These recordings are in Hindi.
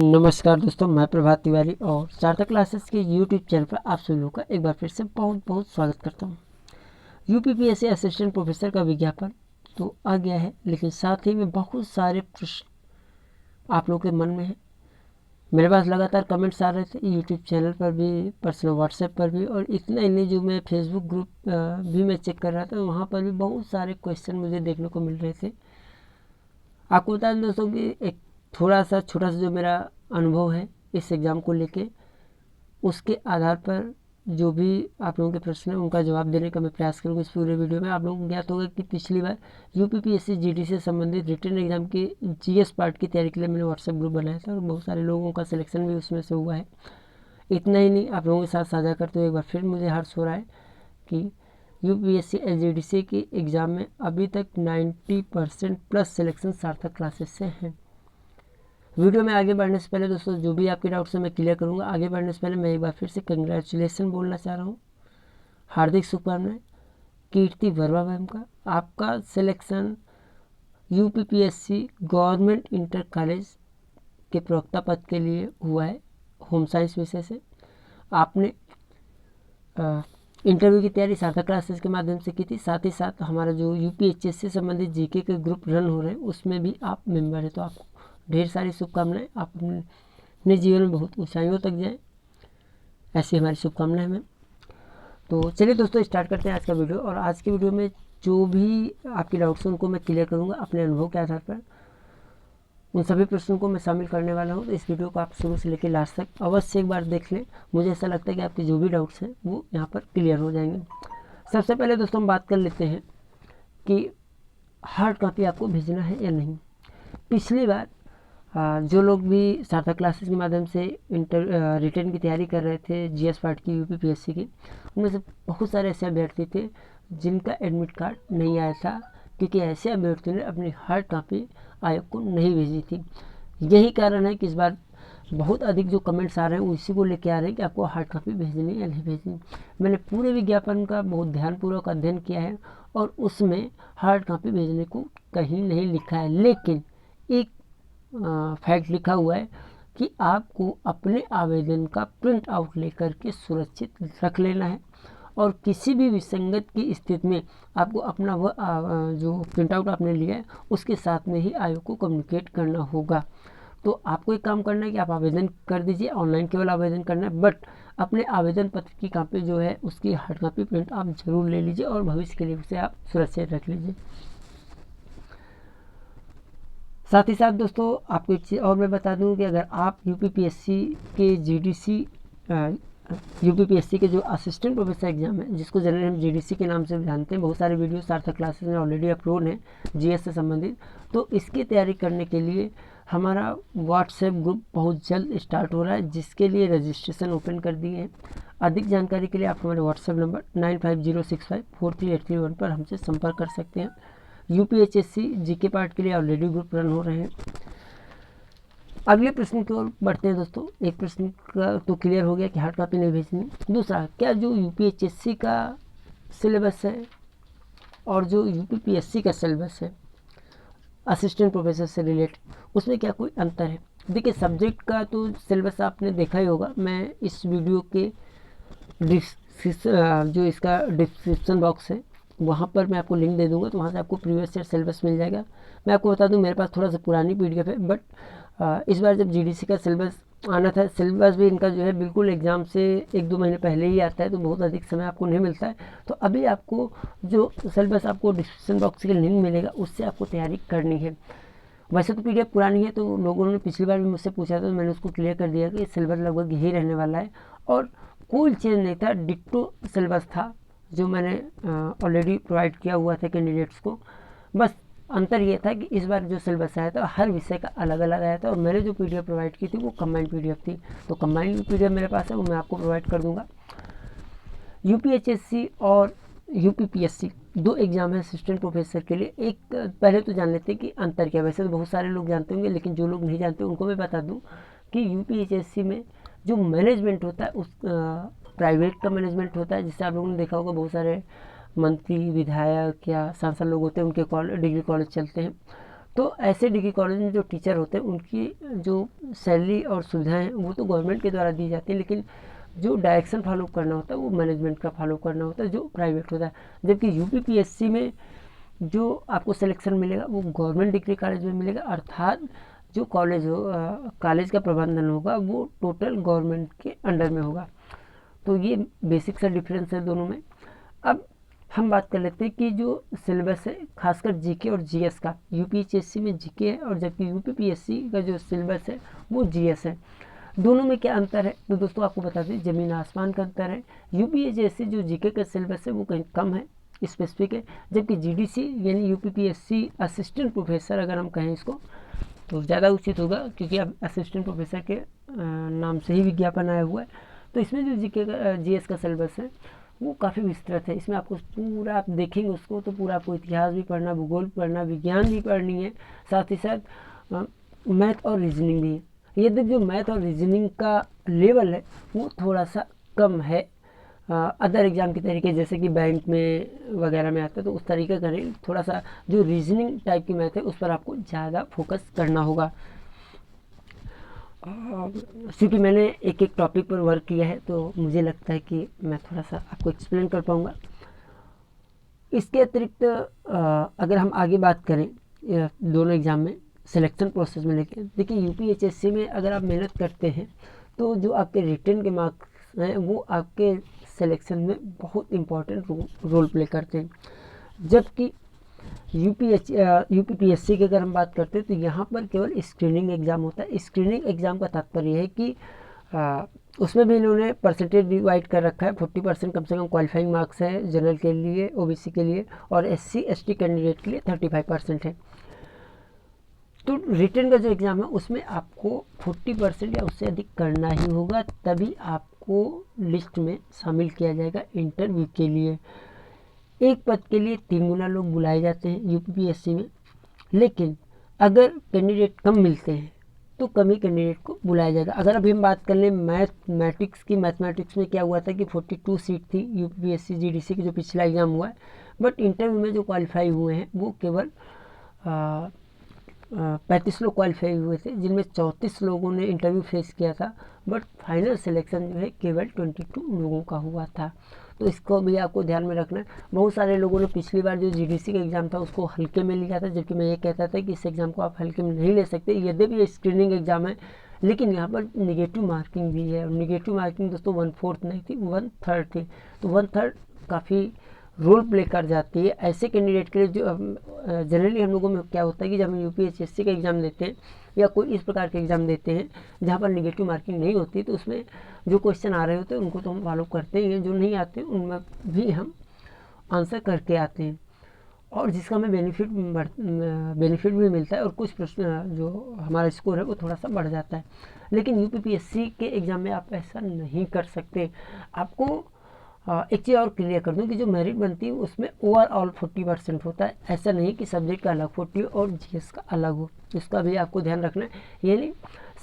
नमस्कार दोस्तों, मैं प्रभात तिवारी और सार्थक क्लासेस के यूट्यूब चैनल पर आप सभी लोगों का एक बार फिर से बहुत बहुत स्वागत करता हूं। यूपीपीएससी असिस्टेंट प्रोफेसर का विज्ञापन तो आ गया है, लेकिन साथ ही में बहुत सारे प्रश्न आप लोगों के मन में हैं। मेरे पास लगातार कमेंट्स आ रहे थे यूट्यूब चैनल पर भी, पर्सनल व्हाट्सएप पर भी, और इतना ही नहीं, जो मैं फेसबुक ग्रुप भी मैं चेक कर रहा था, वहाँ पर भी बहुत सारे क्वेश्चन मुझे देखने को मिल रहे थे। आपको बता दें दोस्तों कि एक छोटा सा जो मेरा अनुभव है इस एग्ज़ाम को लेके, उसके आधार पर जो भी आप लोगों के प्रश्न हैं उनका जवाब देने का मैं प्रयास करूँगा इस पूरे वीडियो में। आप लोगों को ज्ञात होगा कि पिछली बार यूपीपीएससी जीडी से संबंधित रिटन एग्जाम की जीएस पार्ट की तैयारी के लिए मैंने व्हाट्सएप ग्रुप बनाया था और बहुत सारे लोगों का सिलेक्शन भी उसमें से हुआ है। इतना ही नहीं, आप लोगों के साथ साझा करते हुए एक बार फिर मुझे हर्ष हो रहा है कि यूपीएससी एसजीडीसी के एग्ज़ाम में अभी तक 90% प्लस सिलेक्शन सार्थक क्लासेस से हैं। वीडियो में आगे बढ़ने से पहले दोस्तों, जो भी आपके डाउट्स हैं मैं क्लियर करूंगा। आगे बढ़ने से पहले मैं एक बार फिर से कंग्रेचुलेसन बोलना चाह रहा हूँ, हार्दिक शुभकामनाएं कीर्ति वर्मा मैम का। आपका selection UPPSC government inter college के प्रवक्ता पद के लिए हुआ है, होम साइंस विषय से। आपने इंटरव्यू की तैयारी सार्थक क्लासेस के माध्यम से की थी। साथ ही साथ हमारा जो यूपीएचएस से संबंधित जीके के ग्रुप रन हो रहे हैं उसमें भी आप मेंबर हैं, तो आपको ढेर सारी शुभकामनाएं। आप अपने जीवन में बहुत ऊंचाइयों तक जाएं, ऐसी हमारी शुभकामनाएं हैं। तो चलिए दोस्तों, स्टार्ट करते हैं आज का वीडियो। और आज की वीडियो में जो भी आपके डाउट्स हैं उनको मैं क्लियर करूँगा अपने अनुभव के आधार पर। उन सभी प्रश्नों को मैं शामिल करने वाला हूँ, तो इस वीडियो को आप शुरू से लेकर लास्ट तक अवश्य एक बार देख लें। मुझे ऐसा लगता है कि आपके जो भी डाउट्स हैं वो यहाँ पर क्लियर हो जाएंगे। सबसे पहले दोस्तों हम बात कर लेते हैं कि हार्ड कॉपी आपको भेजना है या नहीं। पिछली बार जो लोग भी सार्थक क्लासेस के माध्यम से रिटर्न की तैयारी कर रहे थे जीएस पार्ट की यूपीपीएससी की, उनमें से बहुत सारे ऐसे अभ्यर्थी थे जिनका एडमिट कार्ड नहीं आया था, क्योंकि ऐसे अभ्यर्थियों ने अपनी हार्ड कॉपी आयोग को नहीं भेजी थी। यही कारण है कि इस बार बहुत अधिक जो कमेंट्स आ रहे हैं उसी को लेके आ रहे हैं कि आपको हार्ड कॉपी भेजनी या नहीं भेजनी। मैंने पूरे विज्ञापन का बहुत ध्यानपूर्वक अध्ययन किया है और उसमें हार्ड कॉपी भेजने को कहीं नहीं लिखा है, लेकिन एक फैक्ट लिखा हुआ है कि आपको अपने आवेदन का प्रिंट आउट लेकर के सुरक्षित रख लेना है, और किसी भी विसंगत की स्थिति में आपको अपना वह जो प्रिंट आउट आपने लिया है उसके साथ में ही आयोग को कम्युनिकेट करना होगा। तो आपको एक काम करना है कि आप आवेदन कर दीजिए, ऑनलाइन केवल आवेदन करना है, बट अपने आवेदन पत्र की कापी जो है उसकी हार्ड कॉपी प्रिंट आप जरूर ले लीजिए और भविष्य के लिए उसे आप सुरक्षित रख लीजिए। साथ ही साथ दोस्तों आपको एक चीज़ और मैं बता दूं कि अगर आप यूपीपीएससी के जीडीसी यूपीपीएससी के जो असिस्टेंट प्रोफेसर एग्जाम है, जिसको जनरली हम जीडीसी के नाम से जानते हैं, बहुत सारे वीडियो सार्थक क्लासेस में ऑलरेडी अपलोड हैं जीएस से संबंधित, तो इसकी तैयारी करने के लिए हमारा व्हाट्सएप ग्रुप बहुत जल्द स्टार्ट हो रहा है, जिसके लिए रजिस्ट्रेशन ओपन कर दिए हैं। अधिक जानकारी के लिए आप हमारे व्हाट्सएप नंबर 9506543831 पर हमसे संपर्क कर सकते हैं। यूपीएचएससी जीके पार्ट के लिए ऑलरेडी ग्रुप रन हो रहे हैं। अगले प्रश्न की ओर बढ़ते हैं दोस्तों। एक प्रश्न का तो क्लियर हो गया कि हार्ड कॉपी नहीं भेजनी। दूसरा, क्या जो यूपीएचएससी का सिलेबस है और जो यूपीपीएससी का सिलेबस है असिस्टेंट प्रोफेसर से रिलेटेड, उसमें क्या कोई अंतर है? देखिए, सब्जेक्ट का तो सिलेबस आपने देखा ही होगा। मैं इस वीडियो के जो इसका डिस्क्रिप्शन बॉक्स है वहाँ पर मैं आपको लिंक दे दूंगा, तो वहाँ से आपको प्रीवियस ईयर सिलेबस मिल जाएगा। मैं आपको बता दूं, मेरे पास थोड़ा सा पुरानी पीडीएफ है, बट इस बार जब जीडीसी का सिलेबस आना था, सिलेबस भी इनका जो है बिल्कुल एग्ज़ाम से 1-2 महीने पहले ही आता है, तो बहुत अधिक समय आपको नहीं मिलता है। तो अभी आपको जो सिलेबस आपको डिस्क्रिप्शन बॉक्स के लिंक मिलेगा उससे आपको तैयारी करनी है। वैसे तो पीडीएफ पुरानी है, तो लोगों ने पिछली बार भी मुझसे पूछा था, तो मैंने उसको क्लियर कर दिया कि सिलेबस लगभग यही रहने वाला है और कोई चेंज नहीं था, डिट्टो सिलेबस था जो मैंने ऑलरेडी प्रोवाइड किया हुआ था कैंडिडेट्स को। बस अंतर ये था कि इस बार जो सिलेबस आया था हर विषय का अलग अलग आया था, और मैंने जो पीडीएफ प्रोवाइड की थी वो कंबाइंड पीडीएफ थी। तो कंबाइंड पीडीएफ मेरे पास है, वो मैं आपको प्रोवाइड कर दूंगा। यूपीएचएससी और यूपीपीएससी दो एग्जाम है असिस्टेंट प्रोफेसर के लिए। एक पहले तो जान लेते हैं कि अंतर क्या है। वैसे तो बहुत सारे लोग जानते होंगे, लेकिन जो लोग नहीं जानते उनको मैं बता दूं कि यूपीएचएससी में जो मैनेजमेंट होता है उस प्राइवेट का मैनेजमेंट होता है, जिससे आप लोगों ने देखा होगा बहुत सारे मंत्री, विधायक या सांसद लोग होते हैं, उनके डिग्री कॉलेज चलते हैं। तो ऐसे डिग्री कॉलेज में जो टीचर होते हैं उनकी जो सैलरी और सुविधाएं हैं वो तो गवर्नमेंट के द्वारा दी जाती है, लेकिन जो डायरेक्शन फॉलो करना होता है वो मैनेजमेंट का फॉलो करना होता है जो प्राइवेट होता है। जबकि यूपीपीएससी में जो आपको सिलेक्शन मिलेगा वो गवर्नमेंट डिग्री कॉलेज में मिलेगा, अर्थात जो कॉलेज का प्रबंधन होगा वो टोटल गवर्नमेंट के अंडर में होगा। तो ये बेसिक सा डिफरेंस है दोनों में। अब हम बात कर लेते हैं कि जो सिलेबस है खासकर जीके और जीएस का, यूपीएचएससी में जीके है और जबकि यूपीपीएससी का जो सिलेबस है वो जीएस है। दोनों में क्या अंतर है तो दोस्तों आपको बता दें जमीन आसमान का अंतर है। यूपीएचएससी जो जीके का सिलेबस है वो कहीं कम है, स्पेसिफिक है, जबकि जीडीसी यानी यूपीपीएससी असिस्टेंट प्रोफेसर अगर हम कहें इसको तो ज़्यादा उचित होगा, क्योंकि अब असिस्टेंट प्रोफेसर के नाम से ही विज्ञापन आया हुआ है। तो इसमें जो जीके का जीएस का सिलेबस है वो काफ़ी विस्तृत है। इसमें आपको पूरा आप देखेंगे उसको तो पूरा आपको इतिहास भी पढ़ना, भूगोल पढ़ना, विज्ञान भी पढ़नी है, साथ ही साथ मैथ और रीजनिंग भी है। यदि जो मैथ और रीजनिंग का लेवल है वो थोड़ा सा कम है अदर एग्ज़ाम के तरीके, जैसे कि बैंक में वगैरह में आता है तो उस तरीके का नहीं, थोड़ा सा जो रीजनिंग टाइप की मैथ है उस पर आपको ज़्यादा फोकस करना होगा। क्योंकि मैंने एक एक टॉपिक पर वर्क किया है तो मुझे लगता है कि मैं थोड़ा सा आपको एक्सप्लेन कर पाऊँगा। इसके अतिरिक्त अगर हम आगे बात करें दोनों एग्ज़ाम में सिलेक्शन प्रोसेस में लेके, देखिए यूपीएचएससी में अगर आप मेहनत करते हैं तो जो आपके रिटन के मार्क्स हैं वो आपके सिलेक्शन में बहुत इम्पोर्टेंट रोल प्ले करते हैं। जबकि यूपीपीएससी की अगर हम बात करते हैं तो यहाँ पर केवल स्क्रीनिंग एग्ज़ाम होता है। स्क्रीनिंग एग्ज़ाम का तात्पर्य है कि उसमें भी इन्होंने परसेंटेज डिवाइड कर रखा है। 40% कम से कम क्वालिफाइंग मार्क्स है जनरल के लिए, ओबीसी के लिए, और एससी एसटी कैंडिडेट के लिए 35% है। तो रिटन का जो एग्ज़ाम है उसमें आपको 40% या उससे अधिक करना ही होगा, तभी आपको लिस्ट में शामिल किया जाएगा इंटरव्यू के लिए। एक पद के लिए 3 गुना लोग बुलाए जाते हैं यूपीपीएससी में, लेकिन अगर कैंडिडेट कम मिलते हैं तो कम ही कैंडिडेट को बुलाया जाएगा। अगर अभी हम बात कर लें मैथमेटिक्स की, मैथमेटिक्स में क्या हुआ था कि 42 सीट थी यूपीपीएससी जीडीसी की जो पिछला एग्ज़ाम हुआ है, बट इंटरव्यू में जो क्वालिफाई हुए हैं वो केवल 35 लोग क्वालिफाई हुए थे, जिनमें 34 लोगों ने इंटरव्यू फेस किया था, बट फाइनल सिलेक्शन जो है केवल 22 लोगों का हुआ था। तो इसको भी आपको ध्यान में रखना है। बहुत सारे लोगों ने पिछली बार जो जीडीसी का एग्ज़ाम था उसको हल्के में लिया था, जबकि मैं ये कहता था कि इस एग्ज़ाम को आप हल्के में नहीं ले सकते, यद्यपि ये स्क्रीनिंग एग्ज़ाम है, लेकिन यहाँ पर निगेटिव मार्किंग भी है। और निगेटिव मार्किंग दोस्तों 1/4 नहीं थी, 1/3 थी। तो 1/3 काफ़ी रोल प्ले कर जाती है ऐसे कैंडिडेट के लिए जो जनरली हम लोगों में क्या होता है कि जब हम यूपीएचएससी का एग्ज़ाम देते हैं या कोई इस प्रकार के एग्ज़ाम देते हैं जहाँ पर निगेटिव मार्किंग नहीं होती, तो उसमें जो क्वेश्चन आ रहे होते हैं उनको तो हम फॉलो करते ही हैं, जो नहीं आते उनमें भी हम आंसर करके आते हैं, और जिसका हमें बेनिफिट भी मिलता है, और कुछ प्रश्न जो हमारा स्कोर है वो थोड़ा सा बढ़ जाता है। लेकिन यूपीपीएससी के एग्ज़ाम में आप ऐसा नहीं कर सकते। आपको एक चीज़ और क्लियर कर दूं कि जो मेरिट बनती है उसमें ओवरऑल 40% होता है। ऐसा नहीं कि सब्जेक्ट का अलग 40 और जीएस का अलग हो, इसका भी आपको ध्यान रखना है। यानी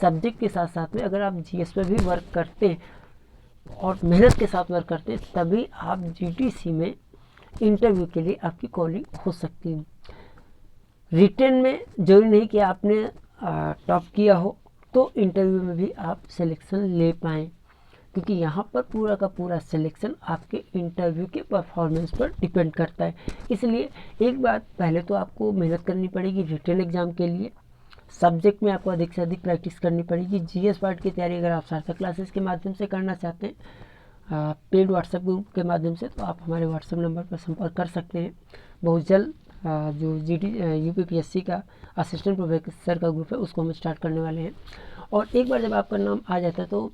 सब्जेक्ट के साथ साथ में अगर आप जीएस पर भी वर्क करते हैं और मेहनत के साथ वर्क करते हैं तभी आप जीडीसी में इंटरव्यू के लिए आपकी कॉलिंग हो सकती है। रिटन में जरूरी नहीं कि आपने टॉप किया हो तो इंटरव्यू में भी आप सिलेक्शन ले पाएँ, क्योंकि यहाँ पर पूरा का पूरा सिलेक्शन आपके इंटरव्यू के परफॉर्मेंस पर डिपेंड करता है। इसलिए एक बात पहले तो आपको मेहनत करनी पड़ेगी रिटन एग्ज़ाम के लिए, सब्जेक्ट में आपको अधिक से अधिक प्रैक्टिस करनी पड़ेगी। जीएस पार्ट की तैयारी अगर आप सार्थक क्लासेस के माध्यम से करना चाहते हैं पेड व्हाट्सएप ग्रुप के माध्यम से, तो आप हमारे व्हाट्सएप नंबर पर संपर्क कर सकते हैं। बहुत जल्द जो यूपीपीएससी का असिस्टेंट प्रोफेसर का ग्रुप है उसको हम स्टार्ट करने वाले हैं। और एक बार जब आपका नाम आ जाता है तो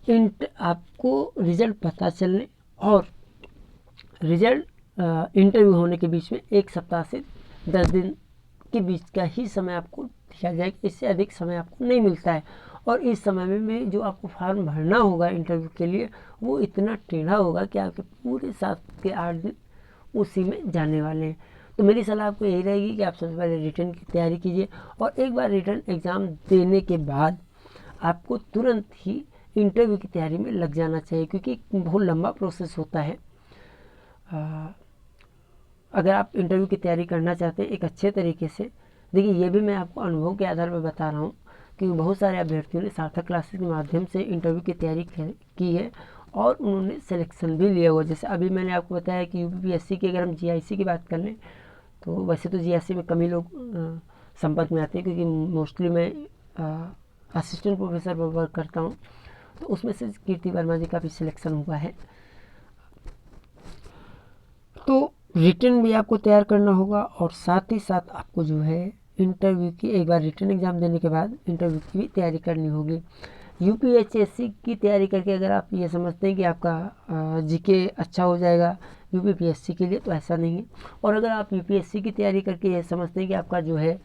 आपको रिज़ल्ट पता चलने और रिज़ल्ट इंटरव्यू होने के बीच में 1 सप्ताह से 10 दिन के बीच का ही समय आपको दिया जाएगा, इससे अधिक समय आपको नहीं मिलता है। और इस समय में जो आपको फॉर्म भरना होगा इंटरव्यू के लिए वो इतना टेढ़ा होगा कि आपके पूरे 7 से 8 दिन उसी में जाने वाले हैं। तो मेरी सलाह आपको यही रहेगी कि आप सबसे पहले रिटन की तैयारी कीजिए, और एक बार रिटन एग्ज़ाम देने के बाद आपको तुरंत ही इंटरव्यू की तैयारी में लग जाना चाहिए, क्योंकि बहुत लंबा प्रोसेस होता है। अगर आप इंटरव्यू की तैयारी करना चाहते हैं एक अच्छे तरीके से देखिए ये भी मैं आपको अनुभव के आधार पर बता रहा हूँ कि बहुत सारे अभ्यर्थियों ने सार्थक क्लासेस के माध्यम से इंटरव्यू की तैयारी की है और उन्होंने सिलेक्शन भी लिया हुआ। जैसे अभी मैंने आपको बताया कि यूपीपीएससी की अगर हम जीआईसी की बात कर लें तो वैसे तो जीआईसी में कम ही लोग संपर्क में आते हैं, क्योंकि मोस्टली मैं असिस्टेंट प्रोफेसर पर वर्क करता हूँ, तो उसमें से कीर्ति वर्मा जी का भी सिलेक्शन हुआ है। तो रिटन भी आपको तैयार करना होगा और साथ ही साथ आपको जो है इंटरव्यू की, एक बार रिटन एग्ज़ाम देने के बाद इंटरव्यू की भी तैयारी करनी होगी। यूपीएचएससी की तैयारी करके अगर आप ये समझते हैं कि आपका जीके अच्छा हो जाएगा यूपीपीएससी के लिए, तो ऐसा नहीं है। और अगर आप यूपीएससी की तैयारी करके ये समझते हैं कि आपका जो है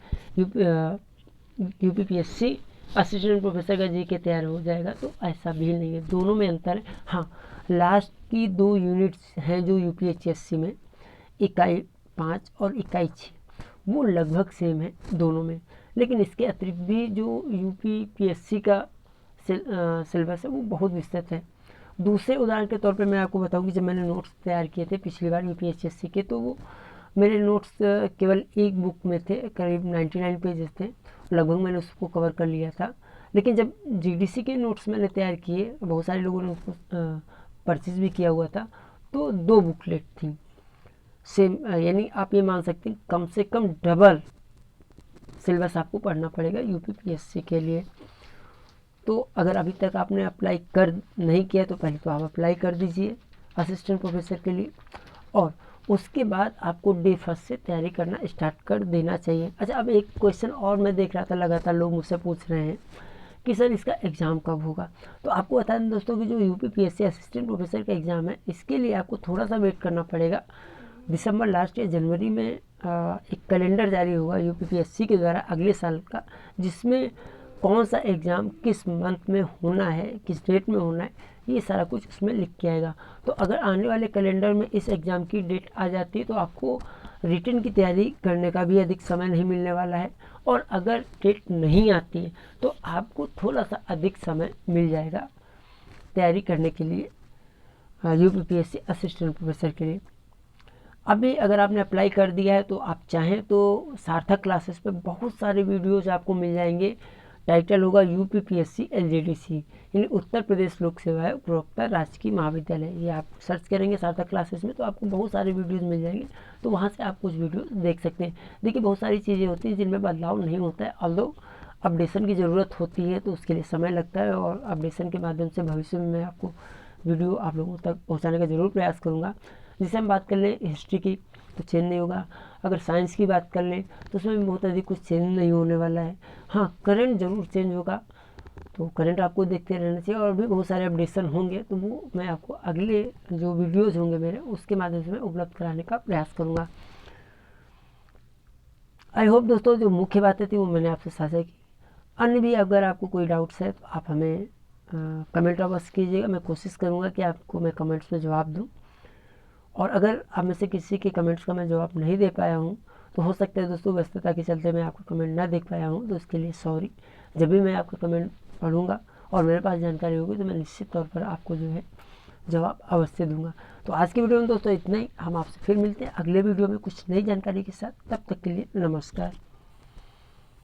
यूपीपीएससी असिस्टेंट प्रोफेसर का जीके तैयार हो जाएगा, तो ऐसा भी नहीं है, दोनों में अंतर है। हाँ, लास्ट की 2 यूनिट्स हैं जो यूपीएचएससी में, इकाई 5 और इकाई 6, वो लगभग सेम है दोनों में। लेकिन इसके अतिरिक्त भी जो यूपीपीएससी का सिलेबस है वो बहुत विस्तृत है। दूसरे उदाहरण के तौर पे मैं आपको बताऊं कि जब मैंने नोट्स तैयार किए थे पिछली बार यूपीएचएससी के, तो वो मेरे नोट्स केवल एक बुक में थे, करीब 99 पेजेस थे, लगभग मैंने उसको कवर कर लिया था। लेकिन जब जीडीसी के नोट्स मैंने तैयार किए, बहुत सारे लोगों ने उसको परचेज भी किया हुआ था, तो 2 बुकलेट थी सेम, यानी आप ये मान सकते हैं कम से कम डबल सिलेबस आपको पढ़ना पड़ेगा यूपीपीएससी के लिए। तो अगर अभी तक आपने अप्लाई कर नहीं किया तो पहले तो आप अप्लाई कर दीजिए असिस्टेंट प्रोफेसर के लिए, और उसके बाद आपको डे फर्स्ट से तैयारी करना स्टार्ट कर देना चाहिए। अच्छा, अब एक क्वेश्चन और मैं देख रहा था, लगातार लोग मुझसे पूछ रहे हैं कि सर इसका एग्ज़ाम कब होगा। तो आपको बता दें दोस्तों कि जो यूपीपीएससी असिस्टेंट प्रोफेसर का एग्ज़ाम है, इसके लिए आपको थोड़ा सा वेट करना पड़ेगा। दिसंबर लास्ट या जनवरी में एक कैलेंडर जारी हुआ यूपीपीएससी के द्वारा अगले साल का, जिसमें कौन सा एग्ज़ाम किस मंथ में होना है, किस डेट में होना है, ये सारा कुछ उसमें लिख के आएगा। तो अगर आने वाले कैलेंडर में इस एग्ज़ाम की डेट आ जाती है तो आपको रिटन की तैयारी करने का भी अधिक समय नहीं मिलने वाला है, और अगर डेट नहीं आती है तो आपको थोड़ा सा अधिक समय मिल जाएगा तैयारी करने के लिए यूपीपीएससी असिस्टेंट प्रोफेसर के लिए। अभी अगर आपने अप्लाई कर दिया है तो आप चाहें तो सार्थक क्लासेस पे बहुत सारे वीडियोज़ आपको मिल जाएंगे। टाइटल होगा यूपीपीएससी एलजीडीसी, यानी उत्तर प्रदेश लोक सेवा आयोग प्रवक्ता राजकीय महाविद्यालय। ये आप सर्च करेंगे सार्थक क्लासेस में तो आपको बहुत सारे वीडियोस मिल जाएंगे, तो वहाँ से आप कुछ वीडियो देख सकते हैं। देखिए बहुत सारी चीज़ें होती हैं जिनमें बदलाव नहीं होता है, ऑल्दो अपडेशन की ज़रूरत होती है तो उसके लिए समय लगता है, और अपडेशन के माध्यम से भविष्य में मैं आपको वीडियो आप लोगों तक पहुँचाने का ज़रूर प्रयास करूँगा। जैसे हम बात कर लें हिस्ट्री की तो चेंज नहीं होगा, अगर साइंस की बात कर लें तो उसमें भी बहुत अधिक कुछ चेंज नहीं होने वाला है। हाँ, करंट ज़रूर चेंज होगा, तो करंट आपको देखते रहना चाहिए, और भी बहुत सारे अपडेशन होंगे तो वो मैं आपको अगले जो वीडियोज़ होंगे मेरे उसके माध्यम से मैं उपलब्ध कराने का प्रयास करूँगा। आई होप दोस्तों जो मुख्य बातें थी वो मैंने आपसे साझा की। अन्य भी अगर आपको कोई डाउट्स है तो आप हमें कमेंट अवश्य कीजिएगा, मैं कोशिश करूँगा कि आपको मैं कमेंट्स में जवाब दूँ। और अगर आप में से किसी के कमेंट्स का मैं जवाब नहीं दे पाया हूँ तो हो सकता है दोस्तों व्यस्तता के चलते मैं आपका कमेंट ना देख पाया हूँ, तो इसके लिए सॉरी। जब भी मैं आपका कमेंट पढ़ूंगा और मेरे पास जानकारी होगी तो मैं निश्चित तौर पर आपको जो है जवाब अवश्य दूंगा। तो आज की वीडियो में दोस्तों इतना ही, हम आपसे फिर मिलते हैं अगले वीडियो में कुछ नई जानकारी के साथ। तब तक के लिए नमस्कार।